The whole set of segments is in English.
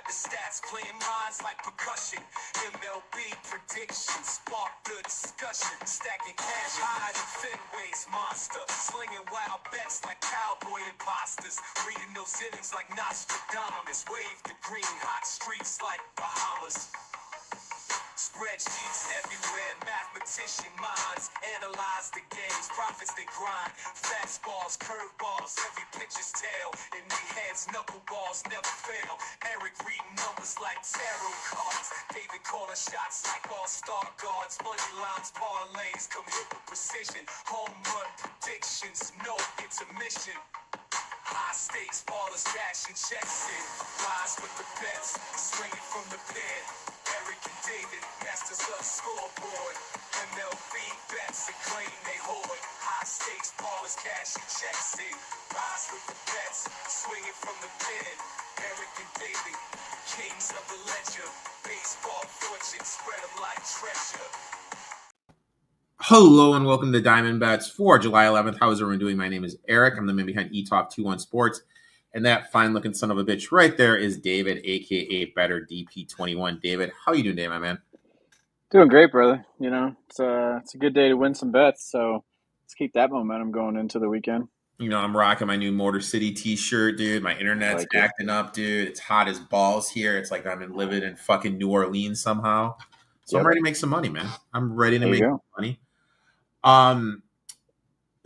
the stats playing minds like percussion. MLB predictions spark the discussion. Stacking cash high in Fenway's monster. Slinging wild bets like cowboy imposters. Reading those innings like Nostradamus. Wave the green, hot streets like Bahamas. Spreadsheets everywhere, mathematician minds analyze the games, profits they grind, fastballs, curveballs, every pitcher's tail, in their heads, knuckleballs never fail. Erik reading numbers like tarot cards, David calling shots like all-star guards, money lines, parlays, come hit with precision, home run predictions, no intermission. High stakes, ballers cashing checks in, rise with the bets, swinging from the pen. Erik and David, masters of scoreboard. MLB bets and claim they hoard. High stakes, ballers cashing checks in, rise with the bets, swinging from the pen. Erik and David, kings of the ledger. Baseball fortune, spread them like treasure. Hello and welcome to Diamond Bets for July 11th. How is everyone doing? My name is Eric. I'm the man behind eTalk21 Sports. And that fine-looking son of a bitch right there is David, a.k.a. Better DP21. David, how you doing today, my man? Doing great, brother. You know, it's a good day to win some bets, so let's keep that momentum going into the weekend. You know, I'm rocking my new Motor City t-shirt, dude. My internet's acting up, dude. It's hot as balls here. It's like I'm living in fucking New Orleans somehow. So I'm ready to make some money, man. I'm ready to make some money.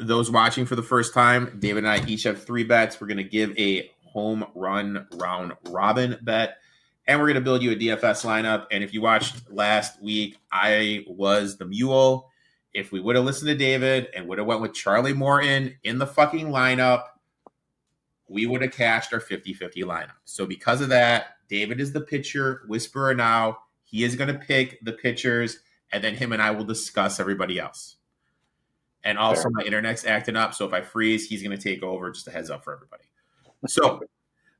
Those watching for the first time, David and I each have 3 bets. We're going to give a home run round robin bet, and we're going to build you a DFS lineup. And if you watched last week, I was the mule. If we would have listened to David and would have went with Charlie Morton in the fucking lineup, we would have cashed our 50-50 lineup. So because of that, David is the pitcher whisperer now. He is going to pick the pitchers, and then him and I will discuss everybody else. And also my internet's acting up, so if I freeze, he's going to take over. Just a heads up for everybody. So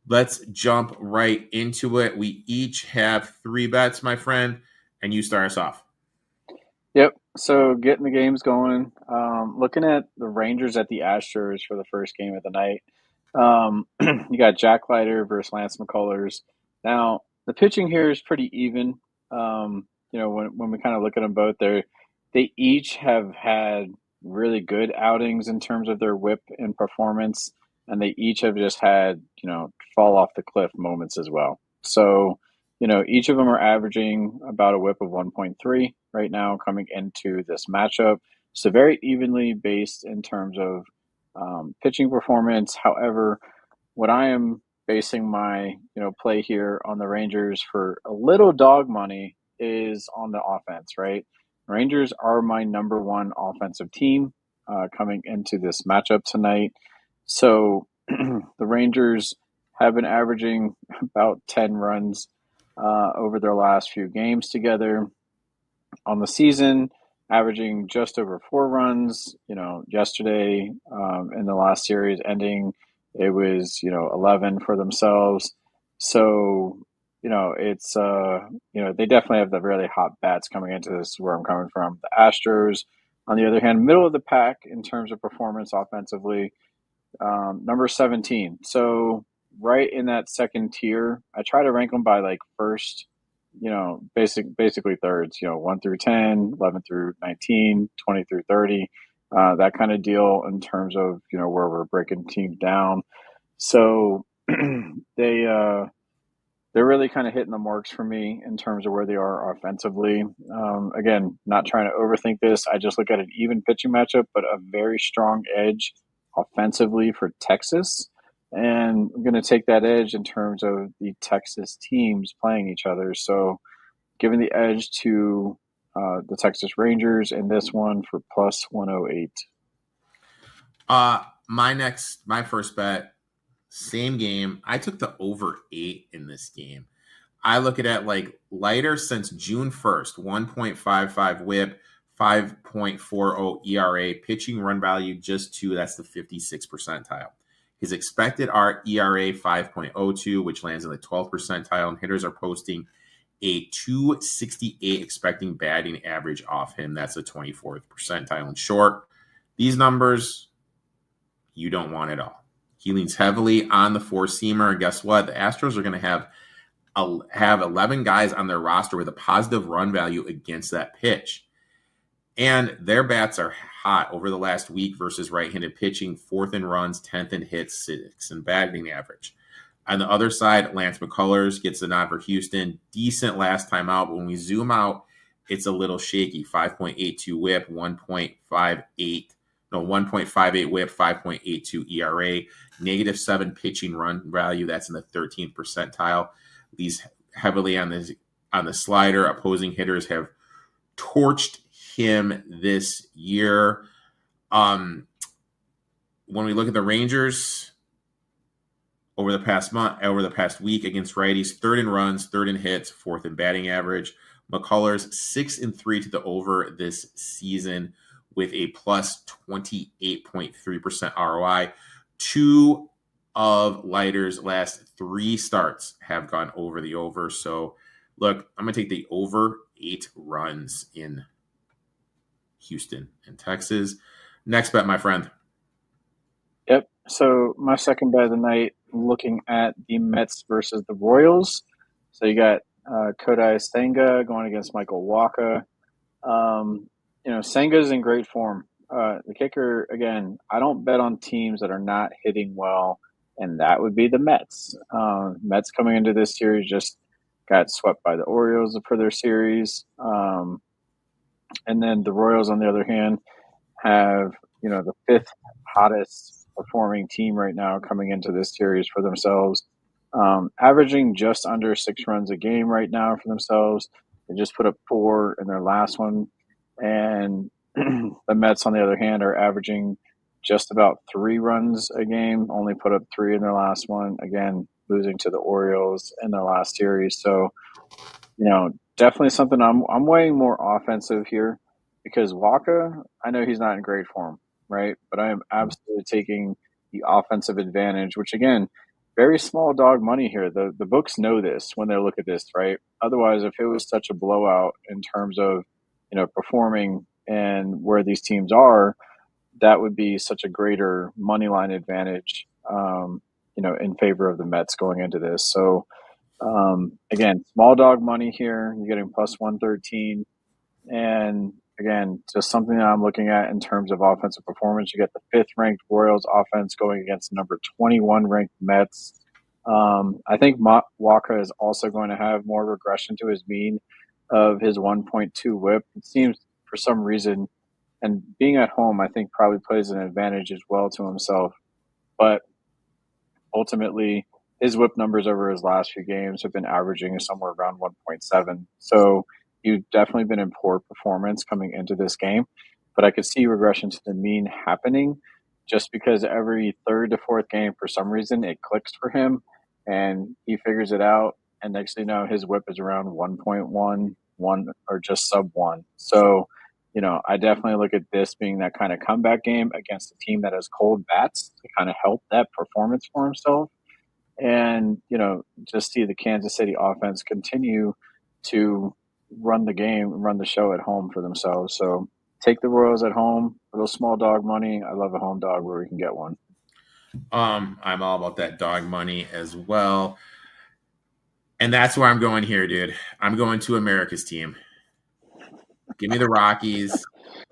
let's jump right into it. We each have 3 bets, my friend, and you start us off. Yep. So getting the games going. Looking at the Rangers at the Astros for the first game of the night. You got Jack Leiter versus Lance McCullers. Now, the pitching here is pretty even. You know, when we kind of look at them both, they each have had really good outings in terms of their whip and performance, and they each have just had, you know, fall off the cliff moments as well. So, you know, each of them are averaging about a whip of 1.3 right now coming into this matchup. So very evenly based in terms of pitching performance. However, what I am basing my, play here on the Rangers for a little dog money is on the offense, right? Rangers are my number 1 offensive team coming into this matchup tonight. So the Rangers have been averaging about 10 runs over their last few games together. On the season, averaging just over 4 runs. You know, yesterday in the last series ending, it was, 11 for themselves. So, it's, they definitely have the really hot bats coming into this, where I'm coming from. The Astros, on the other hand, middle of the pack in terms of performance offensively, number 17. So right in that second tier, I try to rank them by like first, basically thirds, 1 through 10, 11 through 19, 20 through 30, that kind of deal in terms of, where we're breaking teams down. So they're really kind of hitting the marks for me in terms of where they are offensively. Again, not trying to overthink this. I just look at an even pitching matchup, but a very strong edge offensively for Texas. And I'm going to take that edge in terms of the Texas teams playing each other. So giving the edge to the Texas Rangers in this one for plus 108. My first bet, same game. I took the over 8 in this game. I look at it like Leiter since June 1st, 1.55 whip, 5.40 ERA, pitching run value just 2. That's the 56th percentile. His expected ERA 5.02, which lands in the 12th percentile, and hitters are posting a 268 expecting batting average off him. That's the 24th percentile. In short, these numbers you don't want at all. He leans heavily on the 4-seamer, and guess what? The Astros are going to have have 11 guys on their roster with a positive run value against that pitch. And their bats are hot over the last week versus right-handed pitching, 4th in runs, 10th in hits, 6th in batting average. On the other side, Lance McCullers gets the nod for Houston. Decent last time out, but when we zoom out, it's a little shaky. 5.82 whip, 1.58 whip, 5.82 ERA, -7 pitching run value. That's in the 13th percentile. These heavily on the slider. Opposing hitters have torched him this year. When we look at the Rangers over the past week against righties, 3rd in runs, 3rd in hits, 4th in batting average. McCullers 6-3 to the over this season with a plus 28.3% ROI. 2 of Leiter's last 3 starts have gone over the over. So look, I'm going to take the over 8 runs in Houston and Texas. Next bet, my friend. Yep. So my second bet of the night, looking at the Mets versus the Royals. So you got Kodai Senga going against Michael Wacha. Senga's in great form. The kicker, again, I don't bet on teams that are not hitting well, and that would be the Mets. Mets coming into this series just got swept by the Orioles for their series. And then the Royals, on the other hand, have, the 5th hottest performing team right now coming into this series for themselves, averaging just under 6 runs a game right now for themselves. They just put up 4 in their last one. And the Mets, on the other hand, are averaging just about 3 runs a game, only put up 3 in their last one, again, losing to the Orioles in their last series. So, definitely something I'm weighing more offensive here, because Wacha, I know he's not in great form, right? But I am absolutely taking the offensive advantage, which, again, very small dog money here. The books know this when they look at this, right? Otherwise, if it was such a blowout in terms of, performing and where these teams are, that would be such a greater money line advantage, in favor of the Mets going into this. So, again, small dog money here. You're getting plus 113. And again, just something that I'm looking at in terms of offensive performance. You get the 5th ranked Royals offense going against number 21 ranked Mets. I think Wacha is also going to have more regression to his mean of his 1.2 whip. It seems for some reason, and being at home, I think probably plays an advantage as well to himself. But ultimately, his whip numbers over his last few games have been averaging somewhere around 1.7. So you've definitely been in poor performance coming into this game. But I could see regression to the mean happening just because every 3rd to 4th game, for some reason, it clicks for him and he figures it out. And next thing you know, his whip is around 1.1, 1, or just sub 1. So, I definitely look at this being that kind of comeback game against a team that has cold bats to kind of help that performance for himself. And, just see the Kansas City offense continue to run the game, run the show at home for themselves. So take the Royals at home, a little small dog money. I love a home dog where we can get one. I'm all about that dog money as well. And that's where I'm going here, dude. I'm going to America's team. Give me the Rockies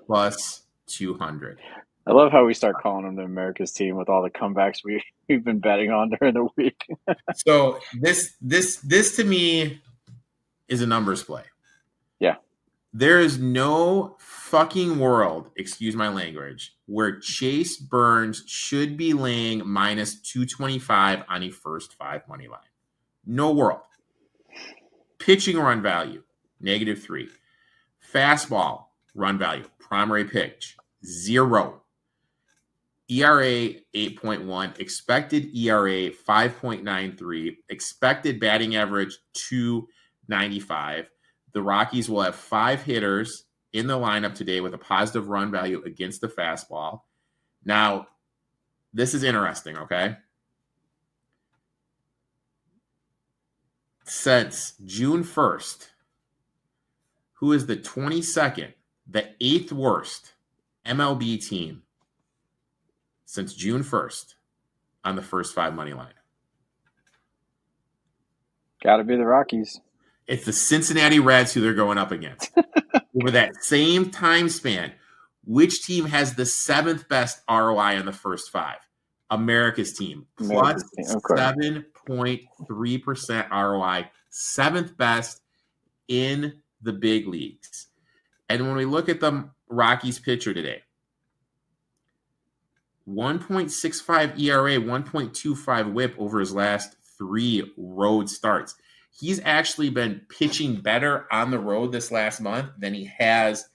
plus 200. I love how we start calling them the America's team with all the comebacks we've been betting on during the week. So this to me is a numbers play. Yeah. There is no fucking world, excuse my language, where Chase Burns should be laying minus 225 on a first 5 money line. No world. Pitching run value, -3. Fastball run value, primary pitch, 0. ERA 8.1, expected ERA 5.93, expected batting average 295. The Rockies will have 5 hitters in the lineup today with a positive run value against the fastball. Now, this is interesting, okay? Since June 1st, who is the 22nd, the 8th worst MLB team since June 1st on the first 5 money line? Got to be the Rockies. It's the Cincinnati Reds who they're going up against. Over that same time span, which team has the 7th best ROI in the first 5? America's team, plus 7.3% ROI, 7th best in the big leagues. And when we look at the Rockies pitcher today, 1.65 ERA, 1.25 whip over his last 3 road starts. He's actually been pitching better on the road this last month than he has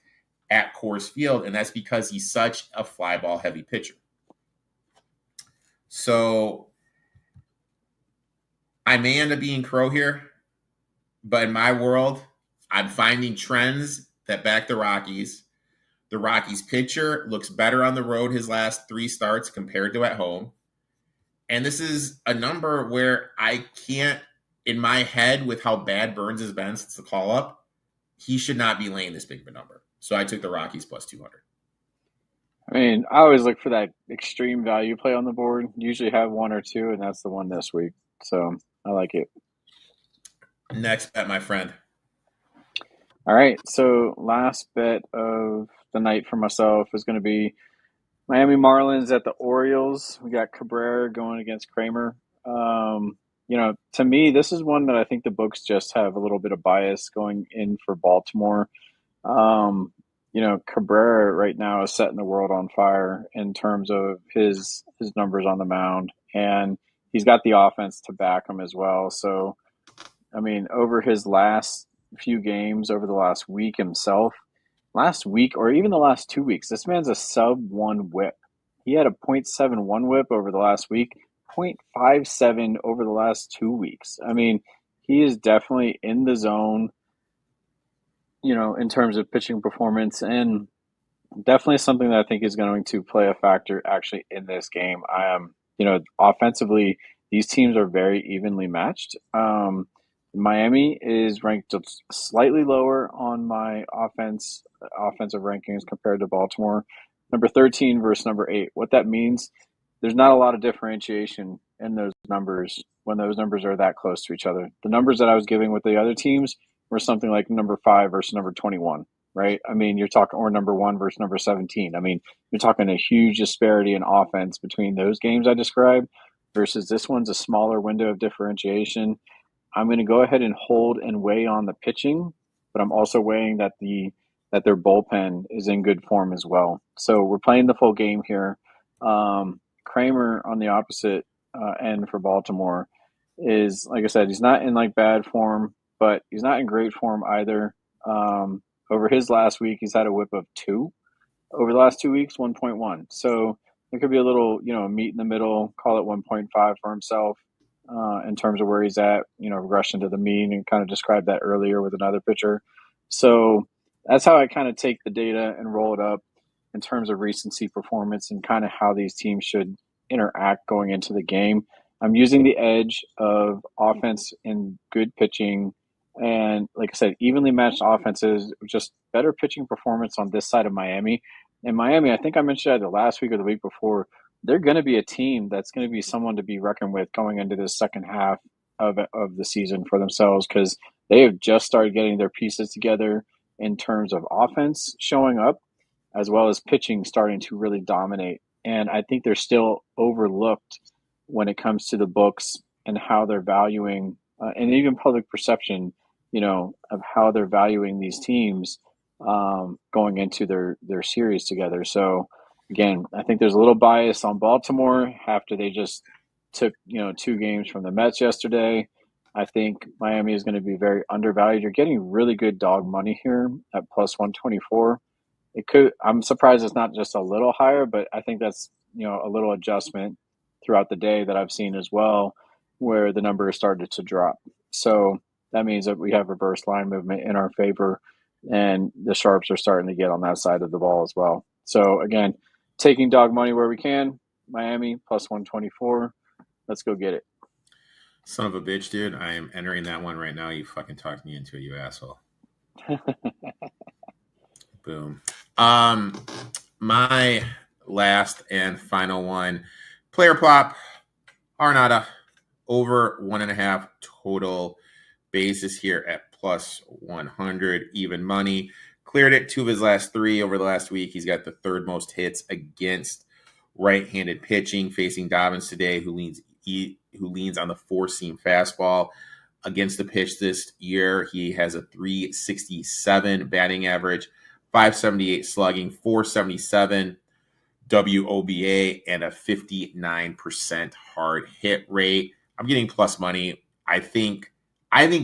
at Coors Field, and that's because he's such a fly ball heavy pitcher. So I may end up being Crow here, but in my world, I'm finding trends that back the Rockies. The Rockies pitcher looks better on the road his last 3 starts compared to at home. And this is a number where I can't, in my head, with how bad Burns has been since the call-up, he should not be laying this big of a number. So I took the Rockies plus 200. I mean, I always look for that extreme value play on the board. Usually have 1 or 2, and that's the one this week. So I like it. Next bet, my friend. All right, so last bet of the night for myself is going to be Miami Marlins at the Orioles. We got Cabrera going against Kramer. To me, this is one that I think the books just have a little bit of bias going in for Baltimore. Cabrera right now is setting the world on fire in terms of his numbers on the mound, and he's got the offense to back him as well. So, I mean, over his last few games, over the last week himself, last week or even the last 2 weeks, this man's a sub-1 whip. He had a .71 whip over the last week, .57 over the last 2 weeks. I mean, he is definitely in the zone, in terms of pitching performance, and definitely something that I think is going to play a factor actually in this game. Offensively, these teams are very evenly matched. Miami is ranked just slightly lower on my offensive rankings compared to Baltimore. Number 13 versus number 8. What that means, there's not a lot of differentiation in those numbers when those numbers are that close to each other. The numbers that I was giving with the other teams were something like number 5 versus number 21, right? I mean, you're talking, or number 1 versus number 17. I mean, you're talking a huge disparity in offense between those games I described versus this one's a smaller window of differentiation. I'm going to go ahead and hold and weigh on the pitching, but I'm also weighing that their bullpen is in good form as well. So we're playing the full game here. Kramer on the opposite end for Baltimore is, like I said, he's not in bad form, but he's not in great form either. Over his last week, he's had a whip of 2. Over the last 2 weeks, 1.1. So there could be a little, meet in the middle, call it 1.5 for himself. In terms of where he's at, regression to the mean, and kind of described that earlier with another pitcher. So that's how I kind of take the data and roll it up in terms of recency performance and kind of how these teams should interact going into the game. I'm using the edge of offense and good pitching, and like I said, evenly matched offenses, just better pitching performance on this side of Miami. And Miami, I think I mentioned either last week or the week before, they're going to be a team that's going to be someone to be reckoned with going into the second half of the season for themselves, because they have just started getting their pieces together in terms of offense showing up, as well as pitching starting to really dominate. And I think they're still overlooked when it comes to the books and how they're valuing, and even public perception, of how they're valuing these teams going into their series together. So, again, I think there's a little bias on Baltimore after they just took, 2 games from the Mets yesterday. I think Miami is going to be very undervalued. You're getting really good dog money here at plus 124. I'm surprised it's not just a little higher, but I think that's, a little adjustment throughout the day that I've seen as well, where the number has started to drop. So that means that we have reverse line movement in our favor, and the sharps are starting to get on that side of the ball as well. So again, taking dog money where we can. Miami plus 124. Let's go get it. Son of a bitch, dude. I am entering that one right now. You fucking talked me into it, you asshole. Boom. My last and final one, player prop, Arnada, over 1.5 total. bases here at plus 100, even money. Cleared it 2 of his last 3 over the last week. He's got the 3rd most hits against right-handed pitching, facing Dobbins today, who leans on the 4-seam fastball. Against the pitch this year, he has a 367 batting average, 578 slugging, 477 WOBA, and a 59% hard hit rate. I'm getting plus money. I think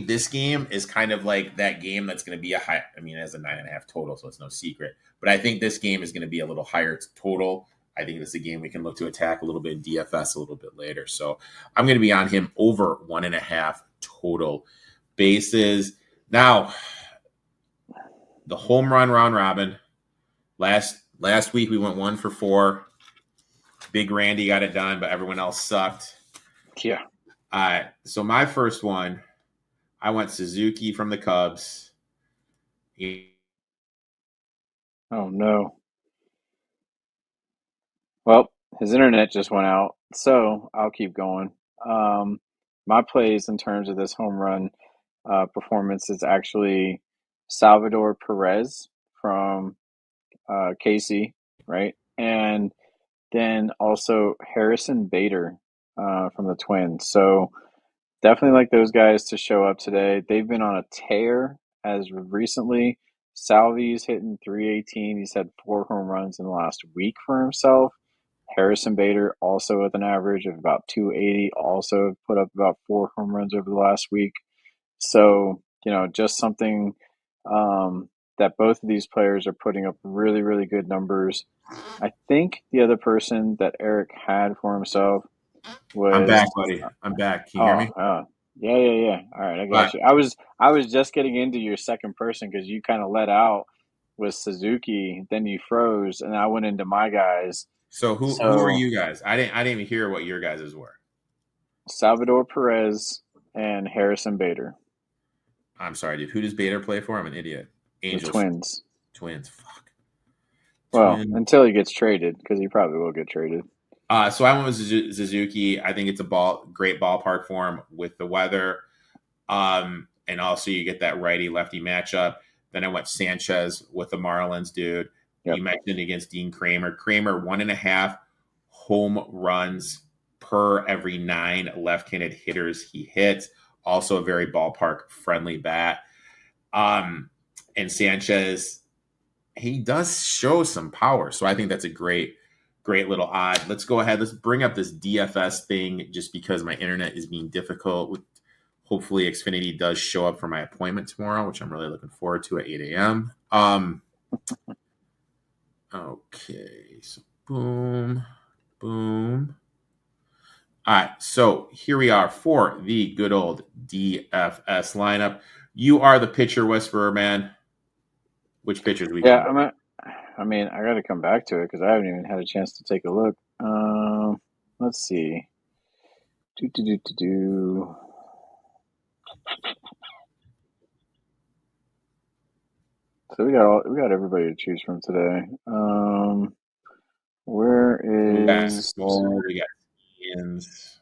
this game is kind of like that game that's going to be a high. I mean, it has a 9.5 total, so it's no secret. But I think this game is going to be a little higher total. I think this is a game we can look to attack a little bit in DFS a little bit later. So I'm going to be on him over 1.5 total bases. Now, the home run round robin. Last week we went 1 for 4. Big Randy got it done, but everyone else sucked. Yeah. So my first one, I went Suzuki from the Cubs. Oh, no. Well, his internet just went out, so I'll keep going. My plays in terms of this home run performance is actually Salvador Perez from KC, right? And then also Harrison Bader from the Twins. So definitely like those guys to show up today. They've been on a tear as recently. Salvi's hitting 318. He's had 4 home runs in the last week for himself. Harrison Bader also with an average of about 280, also put up about 4 home runs over the last week. So, just something that both of these players are putting up really, really good numbers. I think the other person that Eric had for himself was. I'm back, buddy. I'm back. Can you hear me? Yeah. All right, I got you. I was just getting into your second person because you kind of let out with Suzuki, then you froze, and I went into my guys. So who are you guys? I didn't even hear what your guys' were. Salvador Perez and Harrison Bader. I'm sorry, dude. Who does Bader play for? I'm an idiot. Angels. The Twins. Twins. Fuck. Well, until he gets traded, because he probably will get traded. So I went with Suzuki. I think it's a great ballpark for him with the weather. And also you get that righty-lefty matchup. Then I went Sanchez with the Marlins, dude. Yep. You mentioned against Dean Kramer. Kramer, 1.5 home runs per every 9 left-handed hitters he hits. Also a very ballpark-friendly bat. And Sanchez, he does show some power. So I think that's a great little odd. Let's go ahead. Let's bring up this DFS thing just because my internet is being difficult. Hopefully Xfinity does show up for my appointment tomorrow, which I'm really looking forward to at 8 a.m. Okay, so boom. All right, so here we are for the good old DFS lineup. You are the pitcher whisperer, man. Which pitchers we got? I got to come back to it because I haven't even had a chance to take a look. Let's see. So we got everybody to choose from today. Where is? We got Ian's.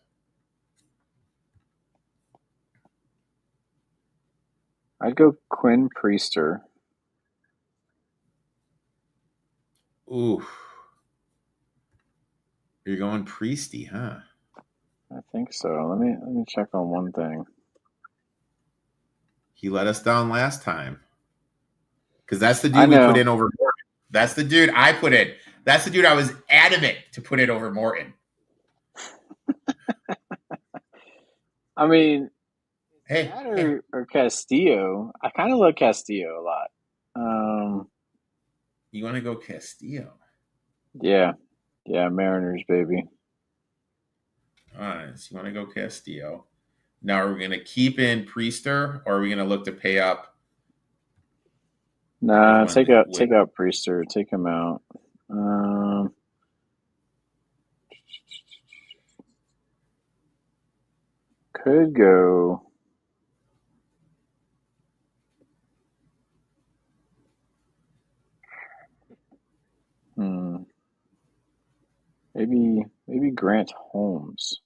I'd go Quinn Priester. Ooh. You're going Priesty, huh? I think so. Let me check on one thing. He let us down last time. Because that's the dude we put in over Morton. That's the dude I put in. That's the dude I was adamant to put in over Morton. I mean, hey. Or Castillo. I kind of love Castillo a lot. You want to go Castillo? Yeah, Mariners, baby. All right, so you want to go Castillo. Now, are we going to keep in Priester, or are we going to look to pay up? Nah, take out Priester. Take him out. Could go. Maybe Grant Holmes.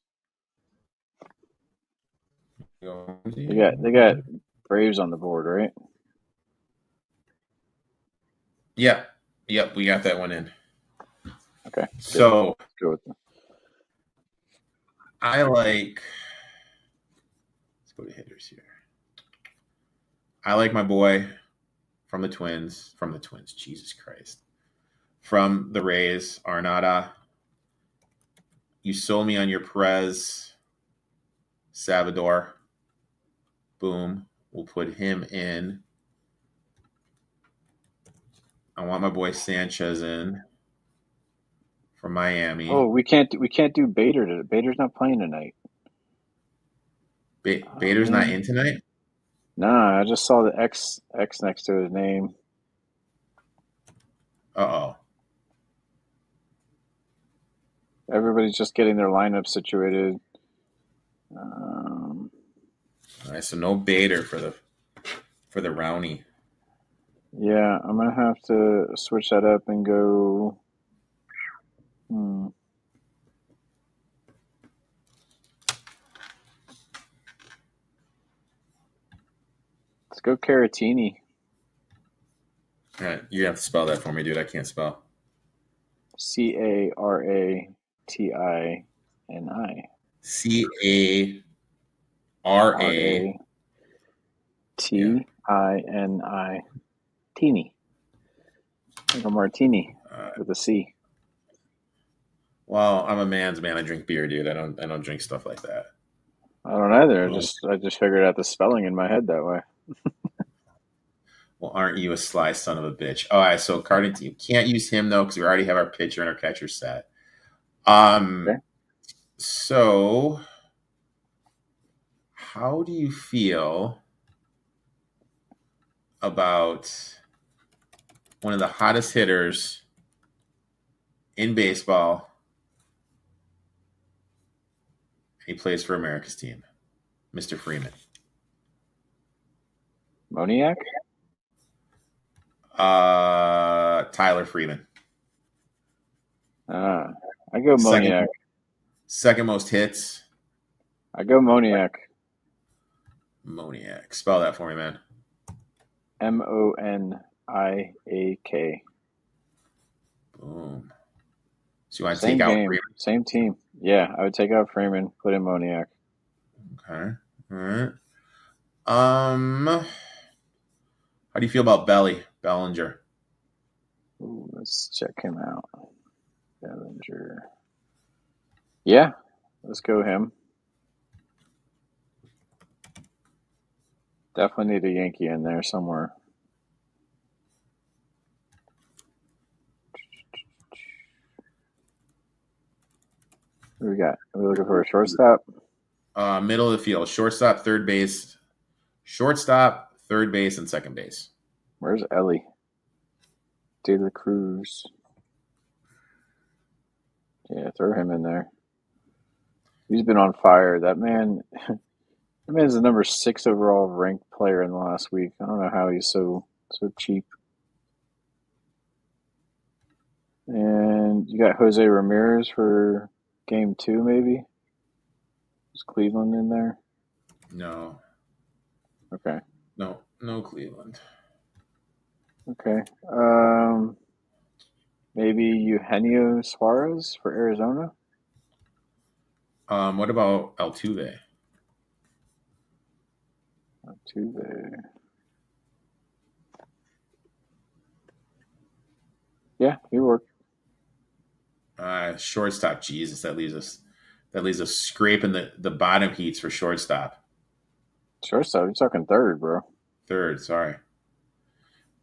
They got Braves on the board, right? Yep. We got that one in. Okay. So Let's go with them. let's go to hitters here. I like my boy from the Twins. Jesus Christ. From the Rays, Arnada. You sold me on your Perez, Salvador. Boom. We'll put him in. I want my boy Sanchez in from Miami. Oh, we can't do Bader today. Bader's not playing tonight. Bader's not in tonight? Nah, I just saw the X next to his name. Uh-oh. Everybody's just getting their lineup situated. All right, so no Bader for the Rowney. Yeah, I'm gonna have to switch that up and go. Let's go Caratini. All right, you have to spell that for me, dude. I can't spell. Caratini. Caratini. Teeny. Like a martini with a C. Well, I'm a man's man. I drink beer, dude. I don't drink stuff like that. I don't either. I just figured out the spelling in my head that way. Well, aren't you a sly son of a bitch? All right, so Cardinals, you can't use him though because we already have our pitcher and our catcher set. Okay. So how do you feel about one of the hottest hitters in baseball? He plays for America's team, Mr. Freeman. Moniak? Tyler Freeman. I go Moniak. Second most hits. I go Moniak. Moniak. Spell that for me, man. Moniak. Boom. So you want to take out Freeman? Same team. Yeah, I would take out Freeman, put in Moniak. Okay. All right. How do you feel about Bellinger? Ooh, let's check him out. Bellinger. Yeah, let's go him. Definitely need a Yankee in there somewhere. What do we got? Are we looking for a shortstop? Middle of the field. Shortstop, third base. Shortstop, third base, and second base. Where's Ellie? De La Cruz. Yeah, throw him in there. He's been on fire. That man's the number 6 overall ranked player in the last week. I don't know how he's so cheap. And you got Jose Ramirez for game 2, maybe? Is Cleveland in there? No. Okay. No Cleveland. Okay. Maybe Eugenio Suarez for Arizona? What about Altuve? Yeah, he worked. Shortstop, Jesus, that leaves us scraping the bottom heats for shortstop. Shortstop, you're talking third, bro. Third, sorry.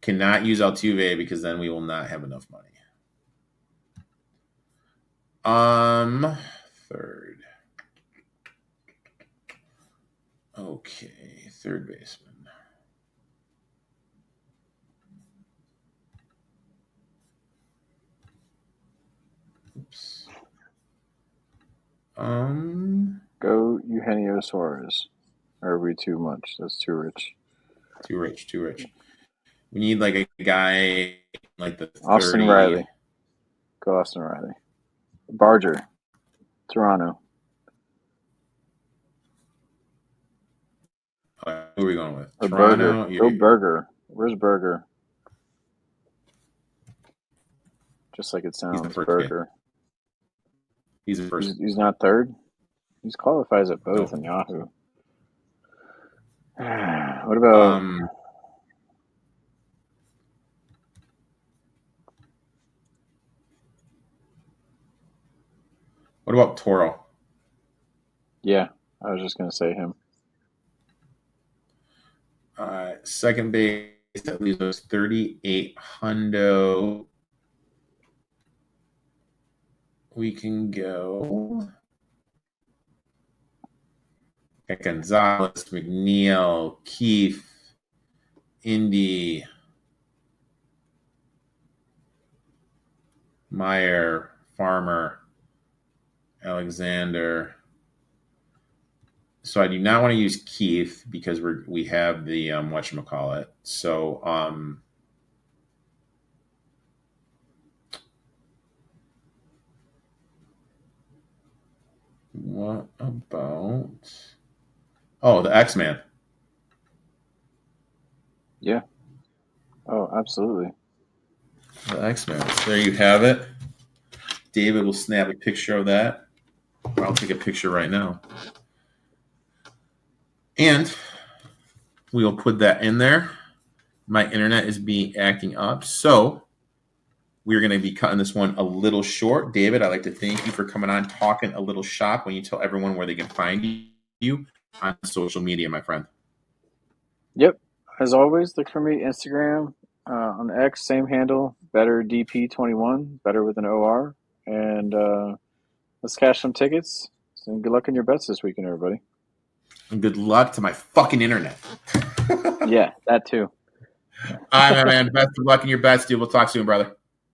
Cannot use Altuve because then we will not have enough money. Third. Okay, third baseman. Oops. Go Eugenio Suarez. Or are we too much? That's too rich. Too rich. We need like a guy like the 30. Austin Riley. Go Austin Riley. Barger. Toronto. Who are we going with? Or Toronto. Burger. Go Burger. Where's Burger? Just like it sounds. Burger. He's the first. He's not third? He's qualifies at both in Yahoo. What about Toro? Yeah, I was just going to say him. Second base, that leaves us 38 hundo. We can go Gonzalez, McNeil, Keefe, Indy, Meyer, Farmer, Alexander. So I do not want to use Keith because we have the whatchamacallit. So what about the X-Man? Yeah. Oh, absolutely. The X-Men. So there you have it. David will snap a picture of that. I'll take a picture right now. And we will put that in there. My internet is acting up. So we're going to be cutting this one a little short. David, I'd like to thank you for coming on, talking a little shop when you tell everyone where they can find you on social media, my friend. Yep. As always, look for me Instagram, on X, same handle, better DP21, better with an OR. And let's cash some tickets. And good luck in your bets this weekend, everybody. And good luck to my fucking internet. Yeah, that too. All right, man. Best of luck in your bets, dude. We'll talk soon, brother.